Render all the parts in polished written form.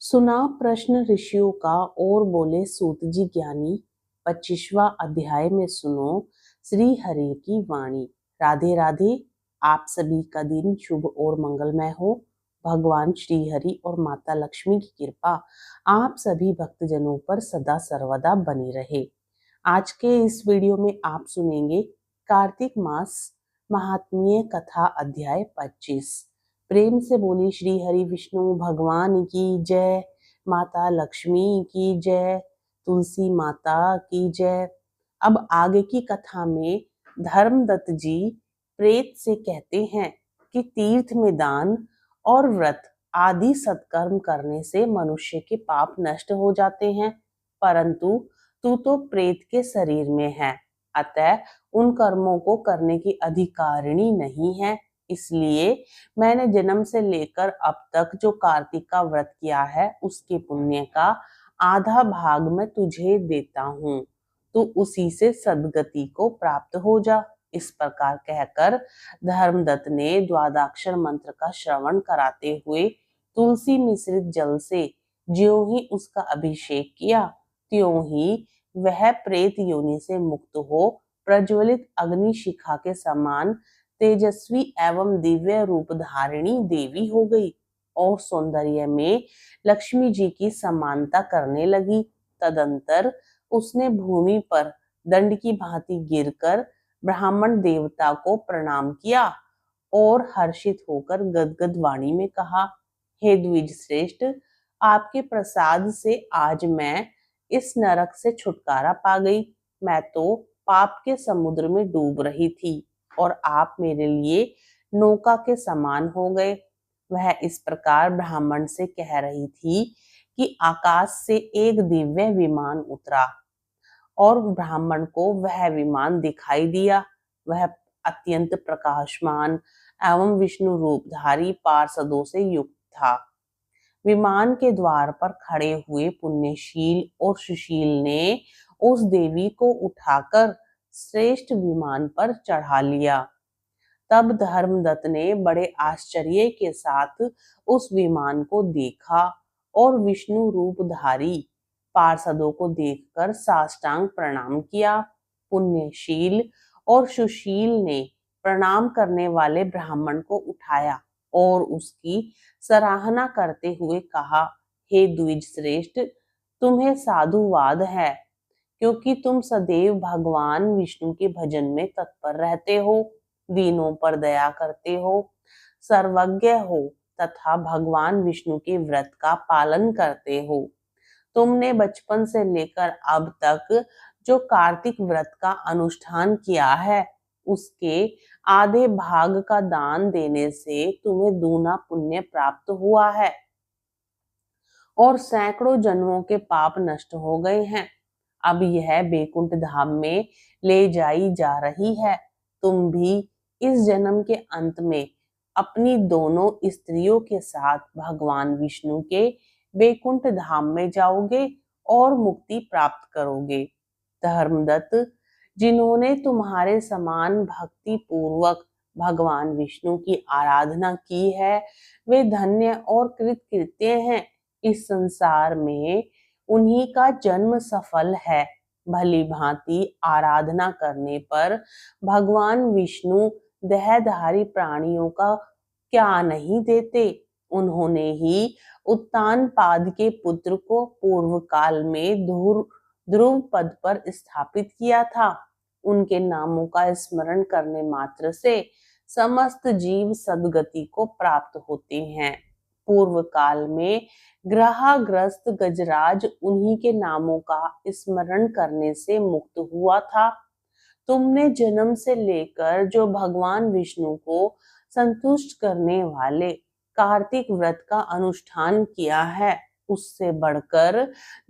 सुना प्रश्न ऋषियों का और बोले सूत जी ज्ञानी। 25वां अध्याय में सुनो श्री हरि की वाणी। राधे राधे। आप सभी का दिन शुभ और मंगलमय हो। भगवान श्री हरि और माता लक्ष्मी की कृपा आप सभी भक्तजनों पर सदा सर्वदा बनी रहे। आज के इस वीडियो में आप सुनेंगे कार्तिक मास महात्म्य कथा अध्याय 25। प्रेम से बोली श्री हरि विष्णु भगवान की जय, माता लक्ष्मी की जय, तुलसी माता की जय। अब आगे की कथा में धर्मदत्त जी प्रेत से कहते हैं कि तीर्थ में दान और व्रत आदि सत्कर्म करने से मनुष्य के पाप नष्ट हो जाते हैं, परंतु तू तो प्रेत के शरीर में है, अतः उन कर्मों को करने की अधिकारिणी नहीं है। इसलिए मैंने जन्म से लेकर अब तक जो कार्तिक का व्रत किया है उसके पुण्य का आधा भाग मैं तुझे देता हूँ, तू उसी से सद्गति को प्राप्त हो जा। इस प्रकार कहकर धर्मदत्त ने द्वादशाक्षर मंत्र का श्रवण कराते हुए तुलसी मिश्रित जल से ज्यों ही उसका अभिषेक किया, त्यों ही वह प्रेत योनि से मुक्त हो प्रज्वलित अग्नि शिखा के समान तेजस्वी एवं दिव्य रूप धारिणी देवी हो गई और सौंदर्य में लक्ष्मी जी की समानता करने लगी। तदंतर उसने भूमि पर दंड की भांति गिरकर ब्राह्मण देवता को प्रणाम किया और हर्षित होकर गदगद वाणी में कहा, हे द्विज श्रेष्ठ, आपके प्रसाद से आज मैं इस नरक से छुटकारा पा गई। मैं तो पाप के समुद्र में डूब रही थी और आप मेरे लिए नौका के समान हो गए। वह इस प्रकार ब्राह्मण से कह रही थी कि आकाश से एक दिव्य विमान उतरा और ब्राह्मण को वह विमान दिखाई दिया। वह अत्यंत प्रकाशमान एवं विष्णु रूपधारी पार्षदों से युक्त था। विमान के द्वार पर खड़े हुए पुण्यशील और सुशील ने उस देवी को उठाकर श्रेष्ठ विमान पर चढ़ा लिया। तब धर्मदत्त ने बड़े आश्चर्य के साथ उस विमान को देखा और विष्णु रूपधारी पार्षदों को देखकर साष्टांग प्रणाम किया। पुण्यशील और सुशील ने प्रणाम करने वाले ब्राह्मण को उठाया और उसकी सराहना करते हुए कहा, हे द्विज श्रेष्ठ, तुम्हें साधुवाद है, क्योंकि तुम सदैव भगवान विष्णु के भजन में तत्पर रहते हो, दीनों पर दया करते हो, सर्वज्ञ हो तथा भगवान विष्णु के व्रत का पालन करते हो। तुमने बचपन से लेकर अब तक जो कार्तिक व्रत का अनुष्ठान किया है उसके आधे भाग का दान देने से तुम्हें दूना पुण्य प्राप्त हुआ है और सैकड़ों जन्मों के पाप नष्ट हो गए हैं। अब यह बैकुंठ धाम में ले जाई जा रही है। तुम भी इस जन्म के अंत में अपनी दोनों स्त्रियों के साथ भगवान विष्णु के बैकुंठ धाम में जाओगे और मुक्ति प्राप्त करोगे। धर्मदत्त, जिन्होंने तुम्हारे समान भक्ति पूर्वक भगवान विष्णु की आराधना की है वे धन्य और कृतकृत्य हैं। इस संसार में उन्हीं का जन्म सफल है। भली भांति आराधना करने पर भगवान विष्णु देहधारी प्राणियों का क्या नहीं देते। उन्होंने ही उत्तानपाद के पुत्र को पूर्व काल में ध्रुव पद पर स्थापित किया था। उनके नामों का स्मरण करने मात्र से समस्त जीव सद्गति को प्राप्त होते हैं। पूर्व काल में ग्रहाग्रस्त गजराज उन्हीं के नामों का स्मरण करने से मुक्त हुआ था। तुमने जन्म से लेकर जो भगवान विष्णु को संतुष्ट करने वाले कार्तिक व्रत का अनुष्ठान किया है उससे बढ़कर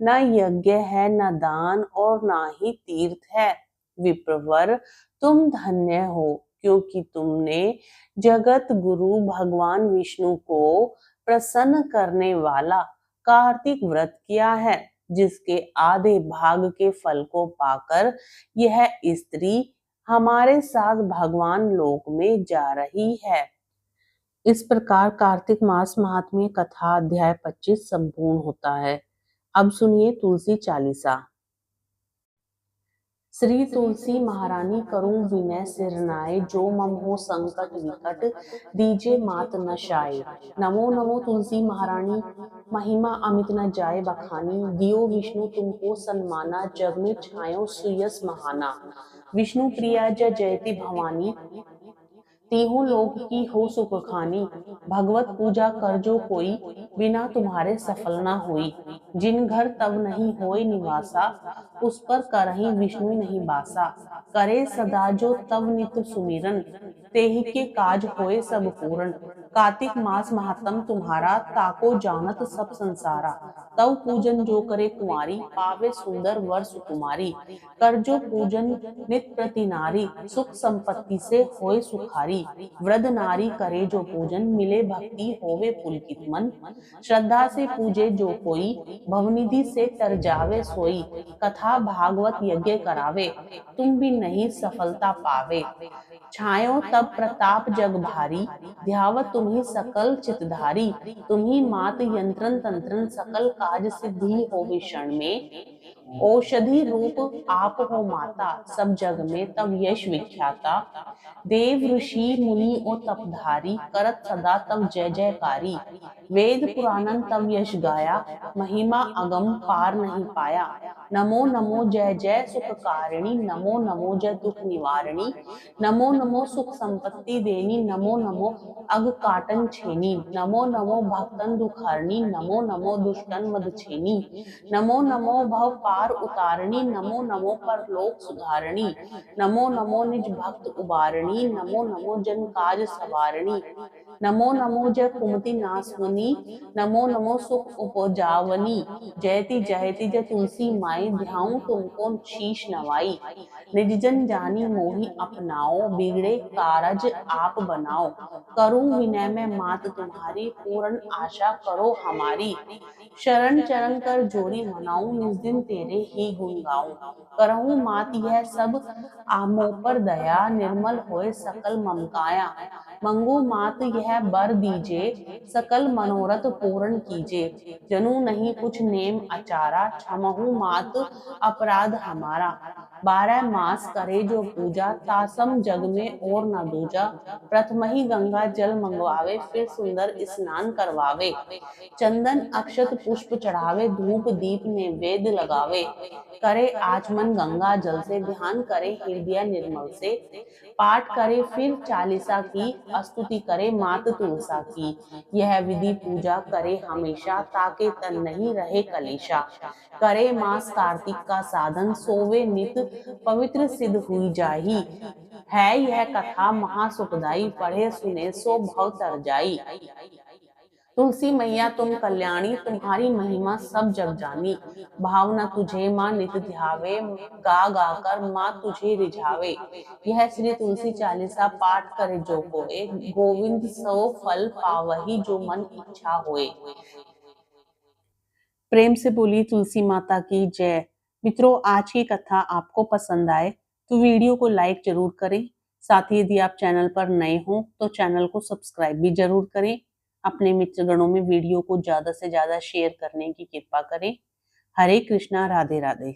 न यज्ञ है, न दान और न ही तीर्थ है। विप्रवर, तुम धन्य हो, क्योंकि तुमने जगत गुरु भगवान विष्णु को प्रसन्न करने वाला कार्तिक व्रत किया है, जिसके आधे भाग के फल को पाकर यह स्त्री हमारे साथ भगवान लोक में जा रही है। इस प्रकार कार्तिक मास महात्म्य कथा अध्याय 25 संपूर्ण होता है। अब सुनिए तुलसी चालीसा। श्री तुलसी महारानी करूं विनय सिरनाए, जो मम हो संकट विकट दीजे मात न शाए। नमो नमो तुलसी महारानी, महिमा अमित न जाए बखानी। दियो विष्णु तुमको सन्माना, जग में छायो सुयस महाना। विष्णु प्रिया जय जयति भवानी, तीहों लोक की हो सुख खानी। भगवत पूजा कर जो कोई, बिना तुम्हारे सफल ना होई। जिन घर तब नहीं होए निवासा, उस पर करहीं विष्णु नहीं बासा। करे सदा जो तब नित सुमिरन, तेहि के काज होए सब पूरन। कार्तिक मास महात्म तुम्हारा, ताको जानत सब संसारा। तव पूजन जो करे कुंवारी, पावे सुंदर वर सुकुमारी। कर जो पूजन नित प्रति नारी, सुख संपत्ति से होए सुखारी। वृद्ध नारी करे जो पूजन, मिले भक्ति होवे पुलकित मन। श्रद्धा से पूजे जो कोई, भवनिधि से तर जावे सोई। कथा भागवत यज्ञ करावे, तुम भी नहीं सफलता पावे। छायो तब प्रताप जग भारी, ध्यावत तुम्ही सकल चितधारी। तुम्ही मात यंत्रन तंत्रन, सकल काज सिद्धि होवे क्षण में। औषधि रूप आप हो माता, सब जग में तब यश विख्याता। देव ऋषि मुनि ओ तपधारी, करत सदा तब जय जयकारी। वेद पुराणन तब यश गाया, महिमा अगम पार नहीं पाया। नमो नमो जय जय सुखकारिणी, नमो नमो जय दुख निवारिणी। नमो नमो सुख संपत्ति देनी, नमो नमो अग काटन छेनी। नमो नमो भक्तन दुखहरणी, नमो नमो दुष्टन वध छेनी। नमो नमो भव पार उतारणी, नमो नमो परलोक सुधारणी। नमो नमो निज भक्त उबारणी, नमो नमो जन काज सवारणी। नमो नमो जय कुमति नासवनी, नमो नमो सुख उपजावनी। जयति जयति जय तुलसी माई, ध्याऊं तुमको शीश नवाई। निज जन जानी मोहि अपनाओ, बिगड़े कारज आप बनाओ। करूं विनय में मात तुम्हारी, पूर्ण आशा करो हमारी। शरण चरण कर जोरी मनाऊं, निज दिन तेरे ही गुण गाऊं। करहूं मात यह सब आमों पर दया, निर्मल होए सकल ममकाया। मंगू मात यह बर दीजे, सकल मनोरथ पूर्ण कीजे। जनू नहीं कुछ नेम आचारा, क्षमहु मात अपराध हमारा। 12 मास करे जो पूजा, तासम जग में और न दूजा। प्रथम ही गंगा जल मंगवावे, फिर सुंदर स्नान करवावे। चंदन अक्षत पुष्प चढ़ावे, धूप दीप नैवेद्य लगावे। करे आचमन गंगा जल से, ध्यान करे हृदय निर्मल से। पाठ करे फिर चालीसा की, स्तुति करे मात तुलसा की। यह विधि पूजा करे हमेशा, ताके तन नहीं रहे कलेशा। करे मास कार्तिक का साधन, सोवे नित पवित्र सिद्ध हुई जाही। है यह कथा महासुखदाई, पढ़े सुने सो भव तर जाई। तुलसी मैया तुम कल्याणी, तुम्हारी महिमा सब जग जानी। भावना तुझे माँ नित ध्यावे, गा गा कर माँ तुझे रिझावे। यह श्री तुलसी चालीसा पाठ करे जो कोय, गोविंद सो फल पावही जो मन इच्छा होए। प्रेम से बोली तुलसी माता की जय। मित्रों, आज की कथा आपको पसंद आए तो वीडियो को लाइक जरूर करें। साथ ही यदि आप चैनल पर नए हो तो चैनल को सब्सक्राइब भी जरूर करें। अपने मित्रगणों में वीडियो को ज्यादा से ज्यादा शेयर करने की कृपा करें। हरे कृष्णा, राधे राधे।